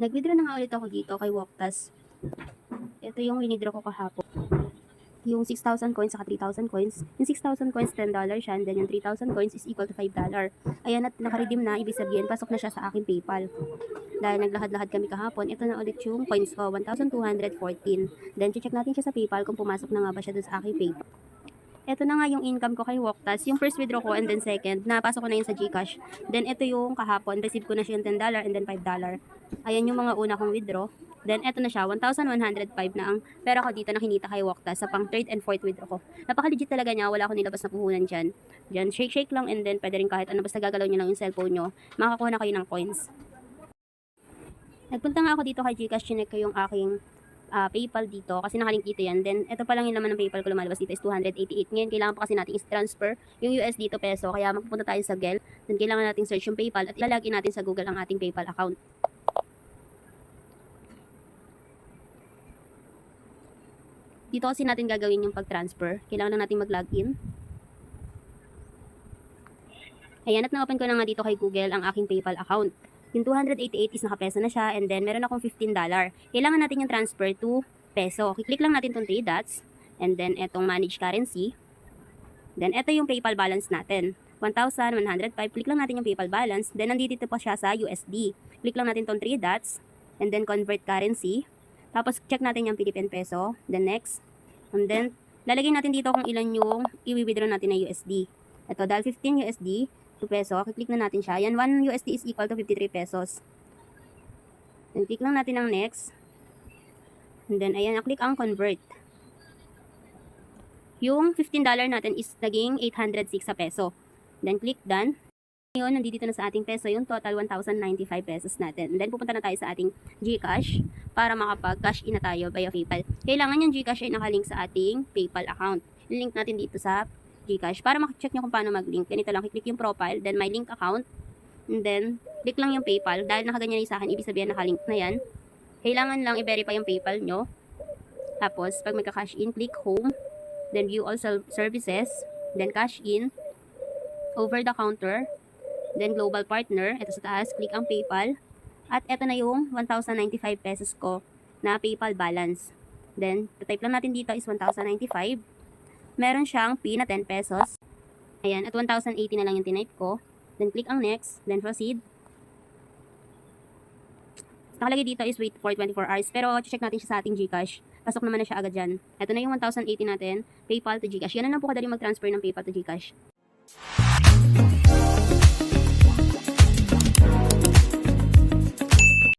Nag-withdraw na nga ulit ako dito kay Woktas. Ito yung winidraw ko kahapon. Yung 6,000 coins saka 3,000 coins. Yung 6,000 coins, $10 siya. And then yung 3,000 coins is equal to $5. Ayan, at naka-redeem na. Ibig sabihin, pasok na siya sa aking PayPal. Dahil naglahad-lahad kami kahapon, ito na ulit yung coins ko, 1,214. Then, check natin siya sa PayPal kung pumasok na nga ba siya dun sa aking PayPal. Ito na nga yung income ko kay Woktas. Yung first withdraw ko and then second, napasok ko na yun sa GCash. Then, ito yung kahapon, receive ko na siya yung $10 and then $5. Ayan yung mga una kong withdraw. Then, eto na siya, 1,105 na ang pera ko dito na kinita kay Woktas sa pang third and fourth withdraw ko. Napaka-legit talaga niya, wala akong nilabas na puhunan dyan. Diyan, shake lang and then pwede rin kahit ano, basta gagalaw nyo lang yung cellphone nyo, makakakuha na kayo ng coins. Nagpunta nga ako dito kay GCash, chinek ko yung aking PayPal dito kasi nakalink dito yan. Then, ito pa lang yung laman ng PayPal ko lumalabas dito is 288. Ngayon, kailangan pa kasi natin is-transfer yung USD to peso. Kaya magpupunta tayo sa GEL. Then, kailangan natin search yung PayPal at ilalagin natin sa Google ang ating PayPal account. Dito kasi natin gagawin yung pag-transfer. Kailangan lang natin mag-login. Ayan, at na-open ko na nga dito kay Google ang aking PayPal account. Yung 288 is naka-peso na siya and then meron akong $15. Kailangan natin yung transfer to peso. Click lang natin itong 3 dots and then etong manage currency. Then ito yung PayPal balance natin. 1,105. Click lang natin yung PayPal balance. Then nandito pa siya sa USD. Click lang natin itong 3 dots and then convert currency. Tapos check natin yung Philippine peso. Then next. And then lalagay natin dito kung ilan yung i-withdraw natin na USD. Ito dahil 15 USD to peso, click na natin siya. Yan, 1 USD is equal to 53 pesos. Then, click lang natin ang next. And then, ayan, click ang convert. Yung $15 natin is naging 806 sa peso. Then, click done. Ngayon, nandito na sa ating peso yung total 1,095 pesos natin. And then, pupunta na tayo sa ating GCash para makapag-cash in na tayo via PayPal. Kailangan yung GCash ay nakalink sa ating PayPal account. I-link natin dito sa GCash. Para maki-check nyo kung paano mag-link, ganito lang, click yung profile, then my link account, and then click lang yung PayPal. Dahil nakaganyan na sa akin, ibig sabihin nakalink na yan. Kailangan lang i-verify yung PayPal nyo. Tapos, pag magka-cash in, click home, then view all services, then cash in, over the counter, then global partner, ito sa taas, click ang PayPal, at ito na yung 1,095 pesos ko na PayPal balance. Then, type lang natin dito is 1,095. Meron siyang fee na 10 pesos. Ayan, at 1,080 na lang yung tinype ko. Then, click ang next. Then, proceed. Nakalagay dito is wait for 24 hours. Pero, check natin siya sa ating GCash. Pasok naman na siya agad dyan. Ito na yung 1,080 natin. PayPal to GCash. Yan na lang po kadali mag-transfer ng PayPal to GCash.